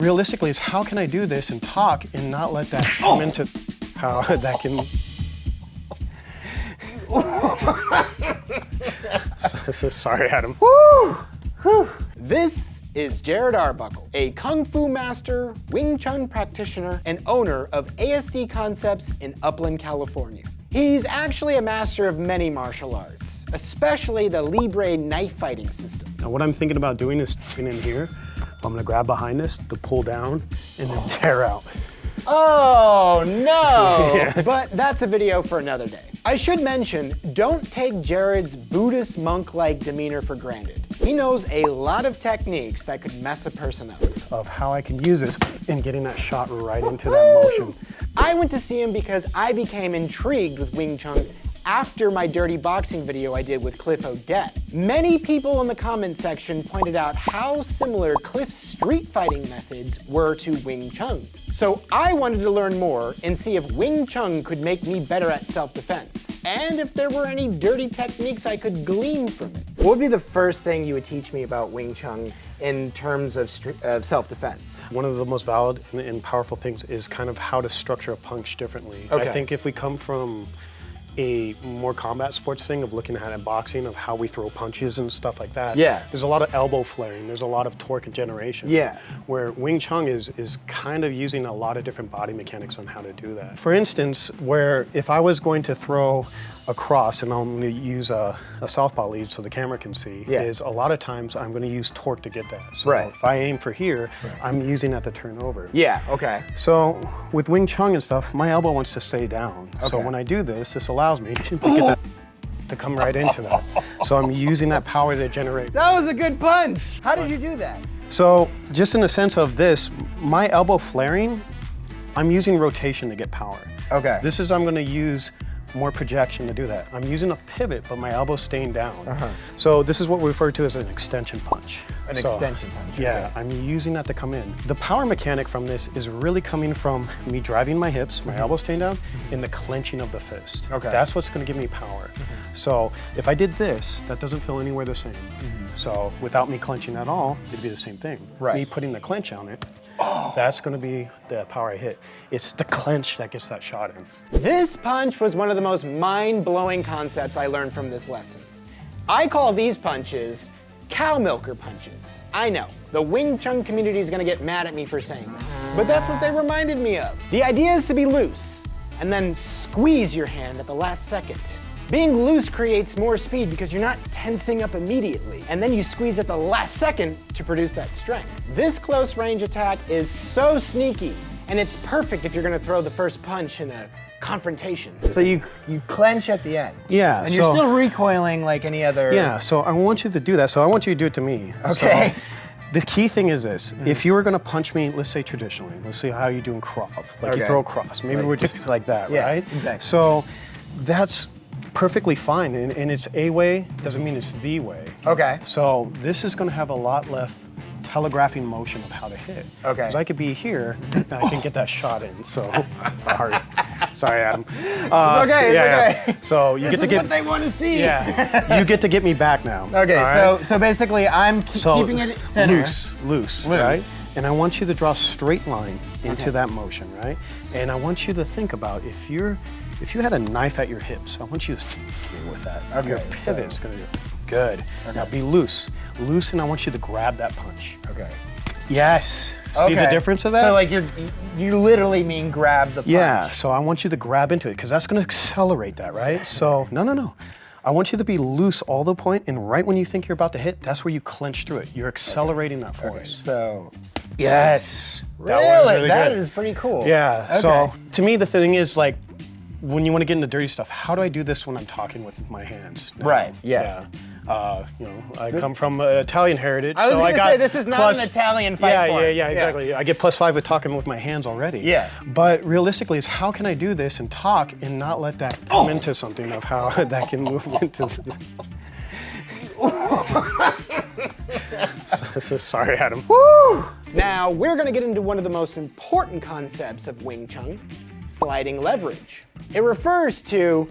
Realistically, is how can I do this and talk and not let that come into how that can. Sorry, Adam. Woo! Whew. This is Jarrad Arbuckle, a Kung Fu master, Wing Chun practitioner, and owner of ASD Concepts in Upland, California. He's actually a master of many martial arts, especially the Libre knife fighting system. Now what I'm thinking about doing is in here, I'm gonna grab behind this to pull down and then tear out. Oh no! Yeah. But that's a video for another day. I should mention, don't take Jarrad's Buddhist monk-like demeanor for granted. He knows a lot of techniques that could mess a person up. Of how I can use this in getting that shot right into that motion. I went to see him because I became intrigued with Wing Chun after my dirty boxing video I did with Cliff Odette. Many people in the comment section pointed out how similar Cliff's street fighting methods were to Wing Chun. So I wanted to learn more and see if Wing Chun could make me better at self-defense, and if there were any dirty techniques I could glean from it. What would be the first thing you would teach me about Wing Chun in terms of self-defense? One of the most valid and powerful things is kind of how to structure a punch differently. Okay. I think if we come from a more combat sports thing of looking at boxing, of how we throw punches and stuff like that. Yeah. There's a lot of elbow flaring, there's a lot of torque generation. Yeah. Where Wing Chun is kind of using a lot of different body mechanics on how to do that. For instance, where if I was going to throw a cross, and I'm going to use a southpaw lead so the camera can see, is a lot of times I'm going to use torque to get that. So if I aim for here, I'm using that to turn over. Yeah, okay. So with Wing Chun and stuff, my elbow wants to stay down. Okay. So when I do this, this allows me to get that to come right into that. So I'm using that power to generate. That was a good punch. How did you do that? So just in the sense of this, my elbow flaring, I'm using rotation to get power. Okay. This is, I'm going to use more projection to do that. I'm using a pivot, but my elbow's staying down. So this is what we refer to as an extension punch. An extension punch, Yeah, I'm using that to come in. The power mechanic from this is really coming from me driving my hips, my elbow staying down, and the clenching of the fist. Okay. That's what's gonna give me power. So if I did this, that doesn't feel anywhere the same. So without me clenching at all, it'd be the same thing. Me putting the clench on it, that's gonna be the power I hit. It's the clench that gets that shot in. This punch was one of the most mind-blowing concepts I learned from this lesson. I call these punches cow milker punches. I know, the Wing Chun community is gonna get mad at me for saying that, but that's what they reminded me of. The idea is to be loose, and then squeeze your hand at the last second. Being loose creates more speed because you're not tensing up immediately, and then you squeeze at the last second to produce that strength. This close range attack is so sneaky, and it's perfect if you're gonna throw the first punch in a confrontation. So you clench at the end. Yeah. And you're still recoiling like any other. Yeah, so I want you to do that. So I want you to do it to me. Okay. So the key thing is this. If you were gonna punch me, let's say traditionally, let's see how you do in Krav. Like you throw a cross. Maybe we're just like that, right? Exactly. So that's perfectly fine, and it's a way, doesn't mean it's the way. Okay. So this is gonna have a lot less telegraphing motion of how to hit. Okay. Because I could be here, and I can get that shot in, so sorry, Adam. It's okay, it's okay. So you get to get what they want to see. Yeah, you get to get me back now. Okay, right? so basically I'm keeping it center. Loose, right? And I want you to draw a straight line into that motion, right? And I want you to think about if you had a knife at your hips, I want you to with that. Okay, Your pivot's gonna do good. Now be loose, and I want you to grab that punch. Okay. Yes. See the difference of that? So like you literally mean grab the punch. Yeah, so I want you to grab into it because that's gonna accelerate that, right? So, no. I want you to be loose all the point, and right when you think you're about to hit, that's where you clench through it. You're accelerating that force. Okay, so. Yes. Really? That good. is pretty cool. Yeah, okay. So to me the thing is like, when you want to get into dirty stuff, how do I do this when I'm talking with my hands? Right, yeah. I come from Italian heritage. I was so going to say, this is not an Italian fight form. Yeah, exactly. I get +5 with talking with my hands already. Yeah. But realistically, is how can I do this and talk and not let that come into something of how that can move into. Sorry, Adam. Woo! Now, we're going to get into one of the most important concepts of Wing Chun, sliding leverage. It refers to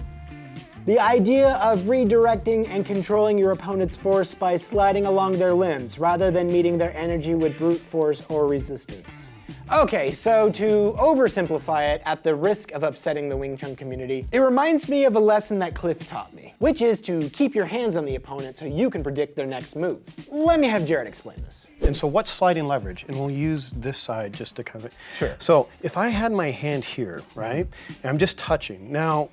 The idea of redirecting and controlling your opponent's force by sliding along their limbs rather than meeting their energy with brute force or resistance. Okay, so to oversimplify it at the risk of upsetting the Wing Chun community, it reminds me of a lesson that Cliff taught me, which is to keep your hands on the opponent so you can predict their next move. Let me have Jarrad explain this. And so what's sliding leverage? And we'll use this side just to kind of... Sure. So if I had my hand here, right, and I'm just touching. Now,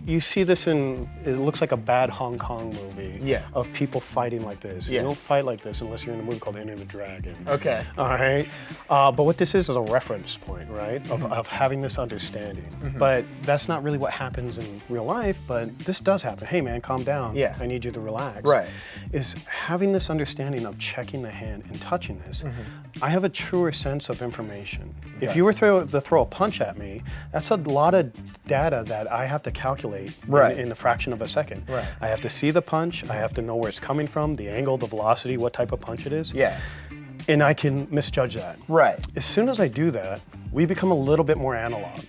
you see this in, it looks like a bad Hong Kong movie of people fighting like this. You don't fight like this unless you're in a movie called Enter the Dragon. Okay. All right. But what this is a reference point, right, of having this understanding. But that's not really what happens in real life, but this does happen. Hey man, calm down. I need you to relax. Right. Is having this understanding of checking the hand and touching this. I have a truer sense of information. If you were to throw a punch at me, that's a lot of data that I have to calculate in a fraction of a second. I have to see the punch, I have to know where it's coming from, the angle, the velocity, what type of punch it is. And I can misjudge that. As soon as I do that, we become a little bit more analog.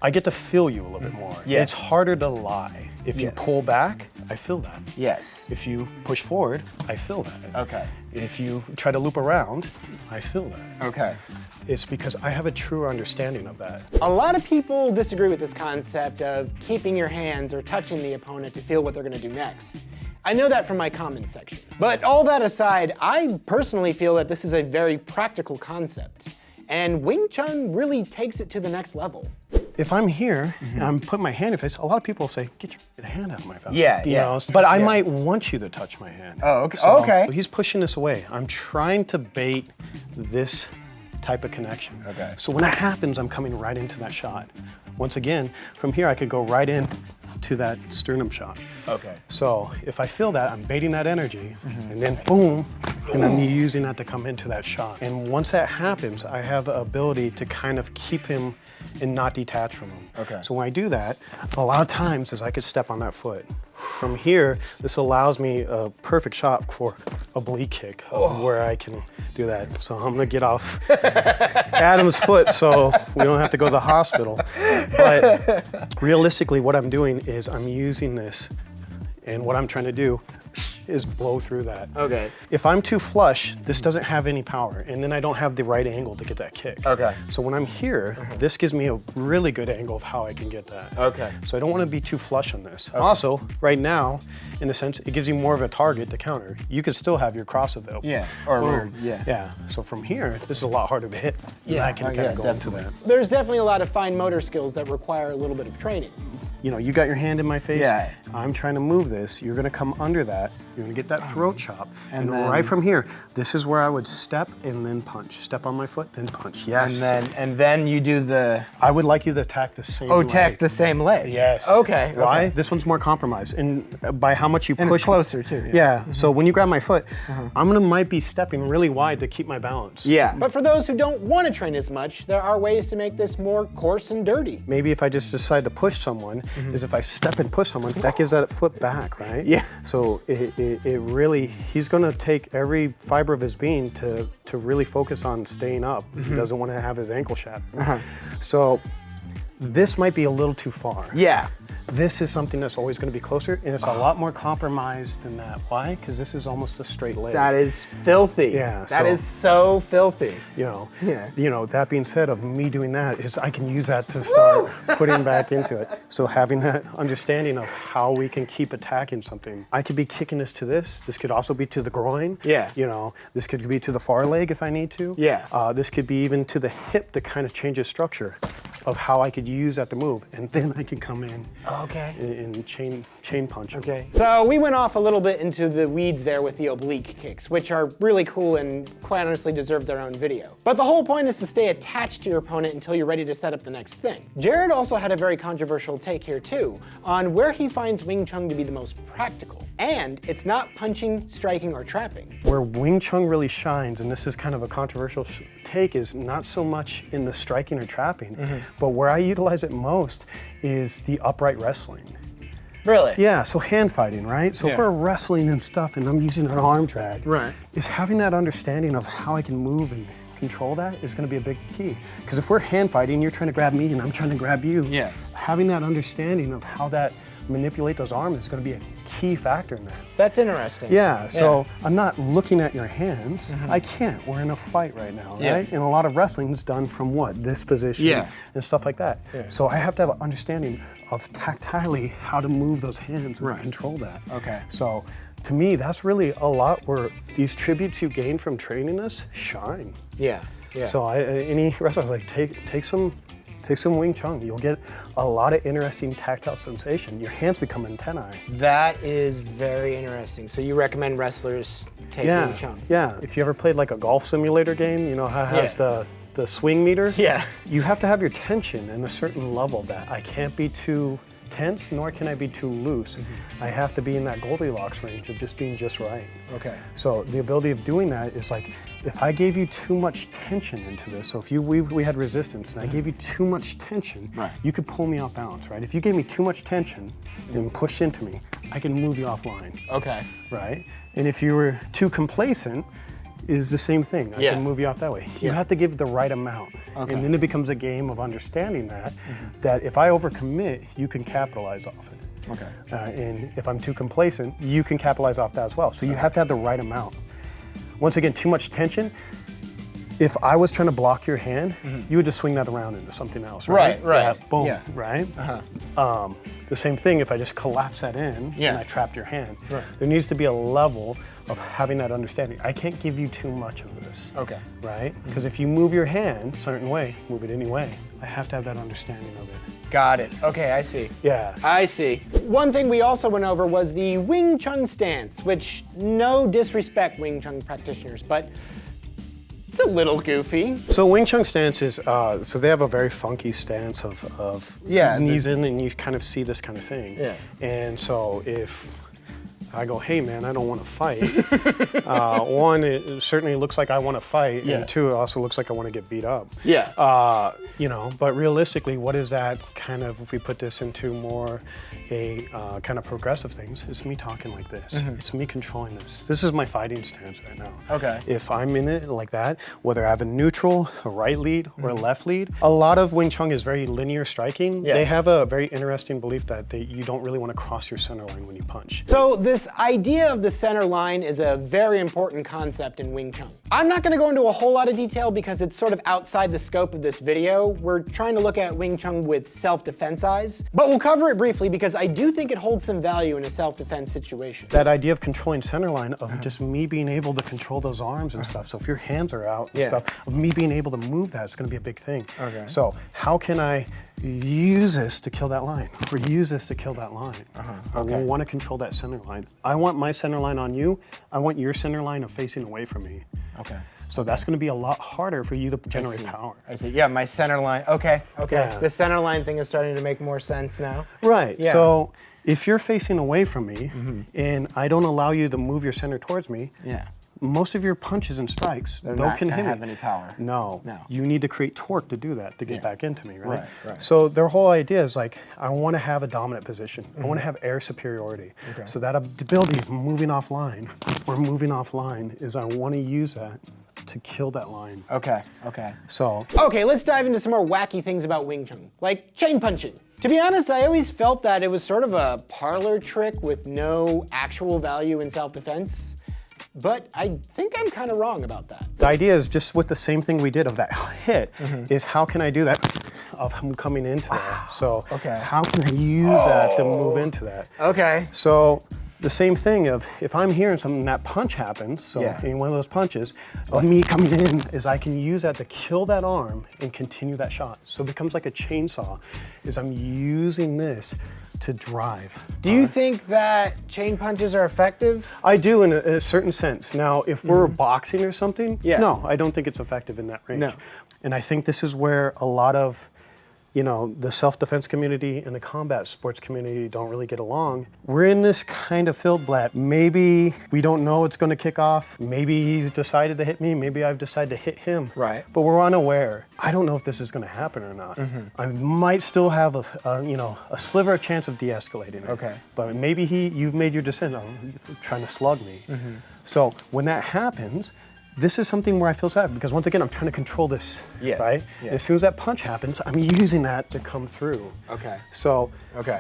I get to feel you a little bit more. It's harder to lie. If you pull back, I feel that. If you push forward, I feel that. If you try to loop around, I feel that. It's because I have a truer understanding of that. A lot of people disagree with this concept of keeping your hands or touching the opponent to feel what they're gonna do next. I know that from my comments section. But all that aside, I personally feel that this is a very practical concept. And Wing Chun really takes it to the next level. If I'm here and I'm putting my hand in face, a lot of people say, get your hand out of my face. You know? But I might want you to touch my hand. So he's pushing this away. I'm trying to bait this type of connection. So when that happens, I'm coming right into that shot. Once again, from here I could go right in to that sternum shot. So if I feel that, I'm baiting that energy, and then boom, and I'm using that to come into that shot. And once that happens, I have the ability to kind of keep him and not detach from him. So when I do that, a lot of times is I could step on that foot. From here, this allows me a perfect shot for oblique kick where I can do that. So I'm gonna get off Adam's foot so we don't have to go to the hospital. But realistically, what I'm doing is I'm using this, and what I'm trying to do is blow through that. If I'm too flush, this doesn't have any power, and then I don't have the right angle to get that kick. So when I'm here, this gives me a really good angle of how I can get that. So I don't want to be too flush on this. Also, right now, in a sense, it gives you more of a target to counter. You could still have your cross available. So from here, this is a lot harder to hit. I can kind of go into that. There's definitely a lot of fine motor skills that require a little bit of training. You know, you got your hand in my face. I'm trying to move this. You're gonna come under that. You're gonna get that throat chop. And then, right from here, this is where I would step and then punch. Step on my foot, then punch. And then you do the... I would like you to attack the same leg. Attack the same leg. Why? This one's more compromised. And by how much you push... it's closer too. So when you grab my foot, might be stepping really wide to keep my balance. But for those who don't want to train as much, there are ways to make this more coarse and dirty. Maybe if I just decide to push someone, is if I step and push someone, that gives that foot back, right? So it really, he's gonna take every fiber of his being to really focus on staying up. He doesn't want to have his ankle shattered. So this might be a little too far. This is something that's always going to be closer, and it's a lot more compromised than that. Why? Because this is almost a straight leg. That is filthy. That is so filthy. You know, that being said, of me doing that is I can use that to start putting back into it. So having that understanding of how we can keep attacking something. I could be kicking this to this. This could also be to the groin. You know, this could be to the far leg if I need to. This could be even to the hip to kind of change its structure of how I could use that to move, and then I can come in and chain punch. So we went off a little bit into the weeds there with the oblique kicks, which are really cool and quite honestly deserve their own video. But the whole point is to stay attached to your opponent until you're ready to set up the next thing. Jarrad also had a very controversial take here too, on where he finds Wing Chun to be the most practical. And it's not punching, striking, or trapping. Where Wing Chun really shines, and this is kind of a controversial take, is not so much in the striking or trapping, but where I utilize it most is the upright wrestling. Really? Yeah, so hand fighting, right? So if we're wrestling and stuff and I'm using an arm drag, is having that understanding of how I can move and control that is gonna be a big key. Because if we're hand fighting, you're trying to grab me and I'm trying to grab you. Having that understanding of how that manipulate those arms is going to be a key factor in that. That's interesting. Yeah, so I'm not looking at your hands. I can't. We're in a fight right now, right? And a lot of wrestling is done from what? This position and stuff like that. So I have to have an understanding of tactilely how to move those hands and control that. Okay. So to me, that's really a lot where these tributes you gain from training this shine. Yeah. So any wrestler's like, take some Wing Chun. You'll get a lot of interesting tactile sensation. Your hands become antennae. That is very interesting. So you recommend wrestlers take Wing Chun? Yeah. If you ever played like a golf simulator game, you know how it has the swing meter? Yeah. You have to have your tension in a certain level that I can't be too tense, nor can I be too loose. I have to be in that Goldilocks range of just being just right. Okay. So the ability of doing that is like, if I gave you too much tension into this, so if we had resistance and I gave you too much tension, you could pull me off balance, right? If you gave me too much tension and pushed into me, I can move you offline. Okay. Right? And if you were too complacent, is the same thing. I can move you off that way. You have to give the right amount. And then it becomes a game of understanding that if I overcommit, you can capitalize off it. Okay. And if I'm too complacent, you can capitalize off that as well. So you have to have the right amount. Once again, too much tension. If I was trying to block your hand, you would just swing that around into something else, right? Boom, right? The same thing if I just collapse that in and I trapped your hand. There needs to be a level of having that understanding. I can't give you too much of this. Okay. Right? Because if you move your hand a certain way, move it any way, I have to have that understanding of it. Got it. Okay, I see. Yeah. I see. One thing we also went over was the Wing Chun stance, which, no disrespect, Wing Chun practitioners, but it's a little goofy. So Wing Chun stance is, so they have a very funky stance of knees in, and you kind of see this kind of thing. Yeah. And so if I go, hey man, I don't want to fight. One, it certainly looks like I want to fight, and two, it also looks like I want to get beat up. Yeah. You know, but realistically, what is that kind of, if we put this into more a kind of progressive things, it's me talking like this. It's me controlling this. This is my fighting stance right now. Okay. If I'm in it like that, whether I have a neutral, a right lead, or a left lead, a lot of Wing Chun is very linear striking. They have a very interesting belief that you don't really want to cross your center line when you punch. So this idea of the center line is a very important concept in Wing Chun. I'm not going to go into a whole lot of detail because it's sort of outside the scope of this video. We're trying to look at Wing Chun with self-defense eyes, but we'll cover it briefly because I do think it holds some value in a self-defense situation. That idea of controlling center line, of just me being able to control those arms and stuff. So if your hands are out and stuff, of me being able to move that, it's going to be a big thing. Okay. So how can I use this to kill that line, or use this to kill that line? I want to control that center line. I want my center line on you. I want your center line of facing away from me. Okay. So that's going to be a lot harder for you to generate power. I see. Yeah, my center line. Okay. Yeah. The center line thing is starting to make more sense now. Right. Yeah. So if you're facing away from me and I don't allow you to move your center towards me, most of your punches and strikes, They're though not can gonna hit have me. any power. No. You need to create torque to do that, to get back into me, right? Right. So their whole idea is like, I want to have a dominant position. I want to have air superiority. So that ability of moving offline, or moving offline, is I want to use that to kill that line. Okay. So. Okay, let's dive into some more wacky things about Wing Chun, like chain punching. To be honest, I always felt that it was sort of a parlor trick with no actual value in self-defense. But I think I'm kind of wrong about that. The idea is just with the same thing we did of that hit, is how can I do that of him coming into that? So how can I use that to move into that? Okay. So the same thing of, if I'm hearing something, that punch happens, so in one of those punches, of me coming in, is I can use that to kill that arm and continue that shot. So it becomes like a chainsaw, is I'm using this to drive. Do you think that chain punches are effective? I do in a certain sense. Now, if we're boxing or something, no, I don't think it's effective in that range. No. And I think this is where a lot of, you know, the self-defense community and the combat sports community don't really get along. We're in this kind of field that maybe we don't know it's going to kick off. Maybe he's decided to hit me. Maybe I've decided to hit him. Right. But we're unaware. I don't know if this is going to happen or not. I might still have a sliver of chance of de-escalating it. Okay. But maybe you've made your decision. Oh, he's trying to slug me. So when that happens, this is something where I feel sad because once again, I'm trying to control this, right? Yeah. As soon as that punch happens, I'm using that to come through. Okay. So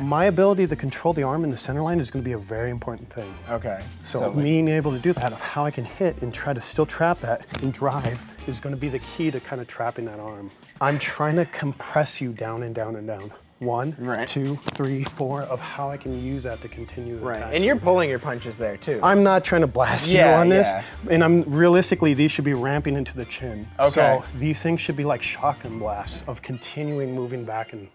my ability to control the arm in the center line is going to be a very important thing. Okay. So being able to do that, of how I can hit and try to still trap that and drive is going to be the key to kind of trapping that arm. I'm trying to compress you down and down and down. 1, 2, 3, 4 of how I can use that to continue the attack. And you're pulling your punches there too. I'm not trying to blast you on this. And I'm realistically, these should be ramping into the chin. So these things should be like shotgun blasts of continuing moving back and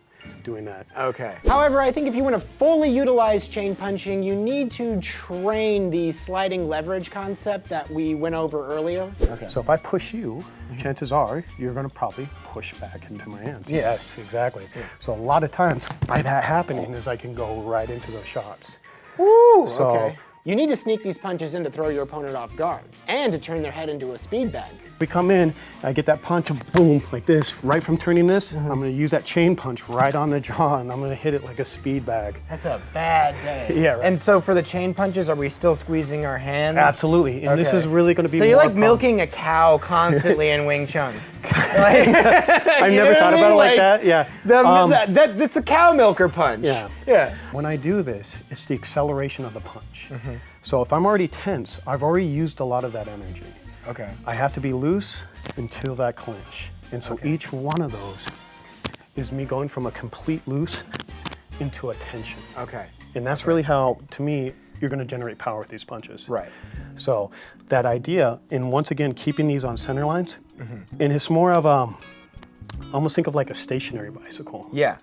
doing that. Okay. However, I think if you want to fully utilize chain punching, you need to train the sliding leverage concept that we went over earlier. Okay. So if I push you, chances are you're going to probably push back into my hands. Yes, exactly. So a lot of times by that happening is I can go right into those shots. Woo! So you need to sneak these punches in to throw your opponent off guard and to turn their head into a speed bag. We come in, I get that punch, boom, like this, right from turning this, I'm gonna use that chain punch right on the jaw and I'm gonna hit it like a speed bag. That's a bad day. Yeah, right. And so for the chain punches, are we still squeezing our hands? Absolutely, and this is really gonna be So you're like milking a cow constantly in Wing Chun. I've never thought about it like that, yeah. That's the cow milker punch. Yeah. When I do this, it's the acceleration of the punch. So if I'm already tense, I've already used a lot of that energy. Okay. I have to be loose until that clinch. And so each one of those is me going from a complete loose into a tension. Okay. And that's really how, to me, you're gonna generate power with these punches. Right. So that idea, and once again, keeping these on center lines, and it's more of almost think of like a stationary bicycle. Yeah.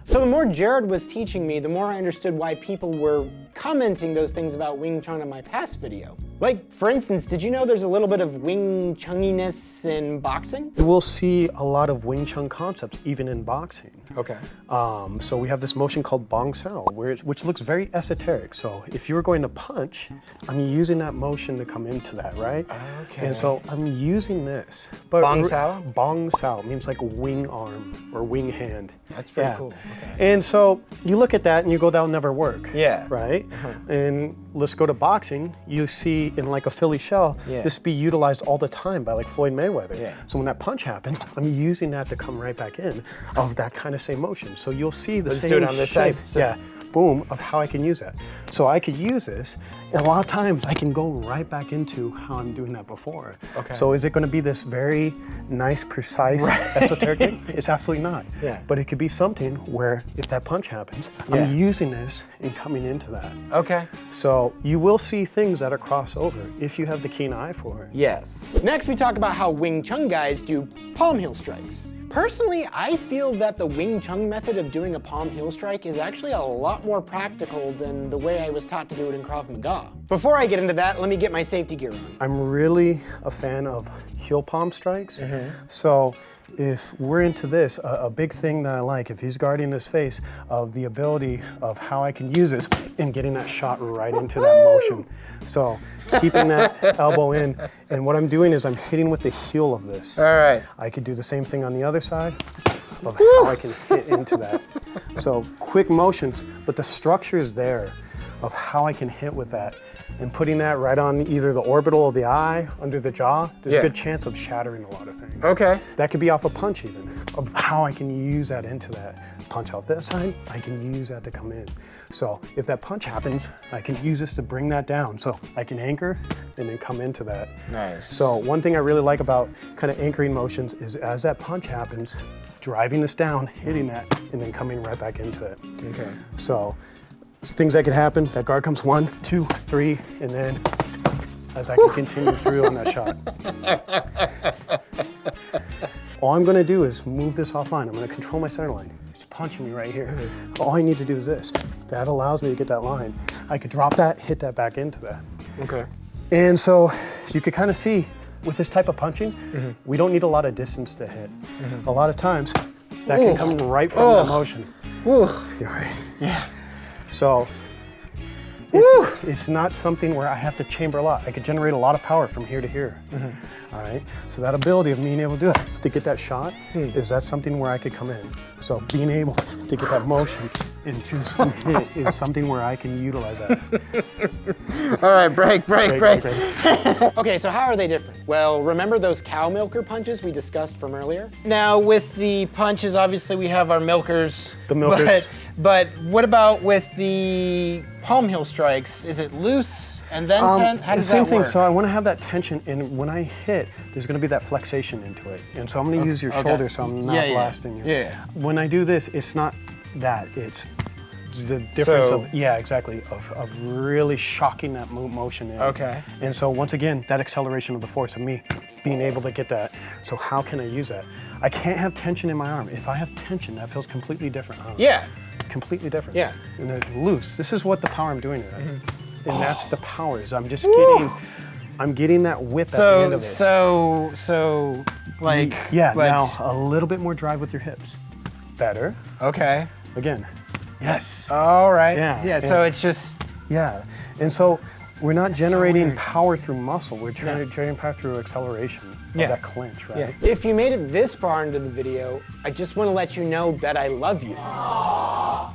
So the more Jarrad was teaching me, the more I understood why people were commenting those things about Wing Chun in my past video. Like, for instance, did you know there's a little bit of Wing Chunginess in boxing? You will see a lot of Wing Chun concepts even in boxing. Okay. So we have this motion called Bong Sao, which looks very esoteric. So if you were going to punch, I'm using that motion to come into that, right? Okay. And so I'm using this. But Bong Sao? Bong Sao means like a wing arm or wing hand. That's pretty cool. Okay. And so you look at that and you go, that'll never work. Yeah. Right? And let's go to boxing. You see in like a Philly shell, this be utilized all the time by like Floyd Mayweather. Yeah. So when that punch happens, I'm using that to come right back in of that kind of same motion. So you'll see the same do it on this shape. side. So yeah. Boom, of how I can use that. So I could use this, and a lot of times I can go right back into how I'm doing that before. Okay. So is it gonna be this very nice, precise, esoteric thing? It's absolutely not. Yeah. But it could be something where if that punch happens, I'm using this and coming into that. Okay. So you will see things that are crossover if you have the keen eye for it. Yes. Next, we talk about how Wing Chun guys do palm heel strikes. Personally, I feel that the Wing Chun method of doing a palm heel strike is actually a lot more practical than the way I was taught to do it in Krav Maga. Before I get into that, let me get my safety gear on. I'm really a fan of heel palm strikes. So if we're into this, a big thing that I like, if he's guarding his face, of the ability of how I can use it and getting that shot right into that motion. So keeping that elbow in, and what I'm doing is I'm hitting with the heel of this. All right. I could do the same thing on the other side of how I can hit into that. So quick motions, but the structure is there of how I can hit with that. And putting that right on either the orbital of the eye, under the jaw, there's a good chance of shattering a lot of things. Okay. That could be off a punch even, of how I can use that into that. Punch off that side, I can use that to come in. So if that punch happens, I can use this to bring that down. So I can anchor and then come into that. Nice. So one thing I really like about kind of anchoring motions is as that punch happens, driving this down, hitting that, and then coming right back into it. Okay. So things that could happen, that guard comes 1, 2, 3, and then as I can continue through on that shot. All I'm gonna do is move this offline. I'm gonna control my center line. It's punching me right here. All I need to do is this. That allows me to get that line. I could drop that, hit that back into that. Okay. And so you could kind of see with this type of punching, we don't need a lot of distance to hit. A lot of times, that can come right from the motion. You're right. Yeah. So it's not something where I have to chamber a lot. I could generate a lot of power from here to here. All right. So that ability of being able to do it, to get that shot, is that something where I could come in. So being able to get that motion and choose and hit is something where I can utilize that. All right, break. Break. Okay, so how are they different? Well, remember those cow milker punches we discussed from earlier? Now, with the punches, obviously we have our milkers. The milkers. But what about with the palm heel strikes? Is it loose and then tense? How does that work? The same thing, so I want to have that tension, and when I hit, there's going to be that flexation into it. And so I'm going to use your shoulder so I'm not blasting you. Yeah. When I do this, it's not that, it's the difference of really shocking that motion in. Okay. And so once again, that acceleration of the force of me being able to get that. So how can I use that? I can't have tension in my arm. If I have tension, that feels completely different, huh? Yeah. Completely different. Yeah. And it's loose. This is what the power I'm doing it at. And that's the power, is I'm just getting that whip at the end of it. So like. Yeah, now a little bit more drive with your hips. Better. Okay. Again. Yes. All right. Yeah. So it's just. Yeah. And so we're not generating power through muscle. We're generating power through acceleration of that clinch, right? Yeah. If you made it this far into the video, I just want to let you know that I love you.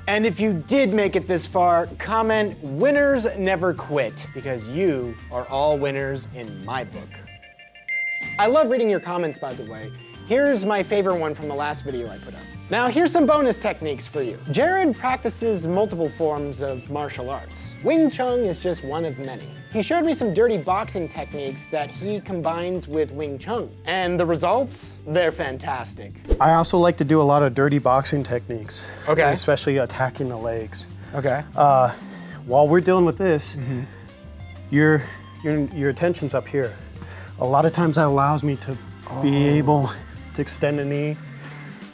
And if you did make it this far, comment "Winners never quit," because you are all winners in my book. I love reading your comments, by the way. Here's my favorite one from the last video I put up. Now, here's some bonus techniques for you. Jarrad practices multiple forms of martial arts. Wing Chun is just one of many. He showed me some dirty boxing techniques that he combines with Wing Chun. And the results? They're fantastic. I also like to do a lot of dirty boxing techniques. Okay. Especially attacking the legs. Okay. While we're dealing with this, your attention's up here. A lot of times that allows me to be able to extend the knee.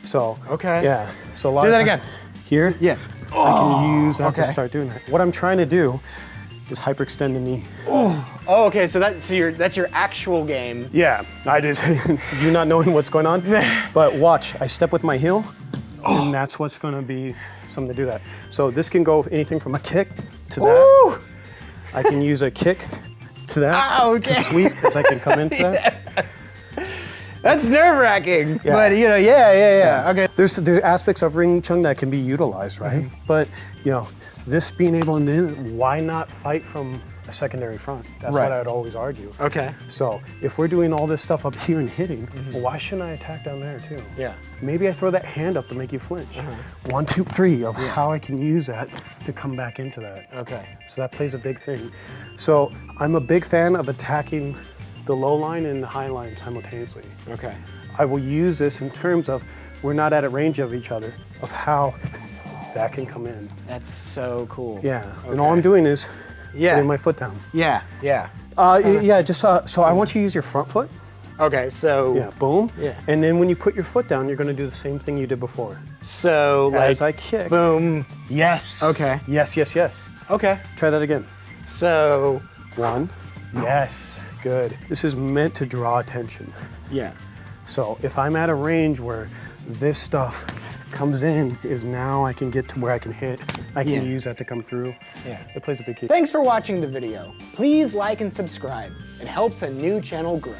So, yeah. So a lot do of that again. Here? Yeah. I can use that to start doing that. What I'm trying to do is hyperextend the knee. Oh, okay, so that's your actual game. Yeah, I just, you not knowing what's going on. But watch, I step with my heel, and that's what's gonna be something to do that. So this can go anything from a kick to that. I can use a kick to that, to sweep, as I can come into that. That's nerve-wracking, but okay. There's aspects of Wing Chun that can be utilized, right? But this being able to, why not fight from a secondary front? That's what I'd always argue. Okay. So if we're doing all this stuff up here and hitting, well, why shouldn't I attack down there too? Yeah. Maybe I throw that hand up to make you flinch. 1, 2, 3 of how I can use that to come back into that. Okay. So that plays a big thing. So I'm a big fan of attacking the low line and the high line simultaneously. Okay. I will use this in terms of we're not at a range of each other, of how that can come in. That's so cool. Yeah, and all I'm doing is putting my foot down. Yeah. Just so I want you to use your front foot. Okay, so. Yeah, boom. Yeah. And then when you put your foot down, you're gonna do the same thing you did before. So, as I kick. Boom. Yes. Okay. Yes. Okay. Try that again. So. 1. Yes. Good. This is meant to draw attention. Yeah. So if I'm at a range where this stuff comes in, is now I can get to where I can hit. I can use that to come through. Yeah. It plays a big key. Thanks for watching the video. Please like and subscribe. It helps a new channel grow.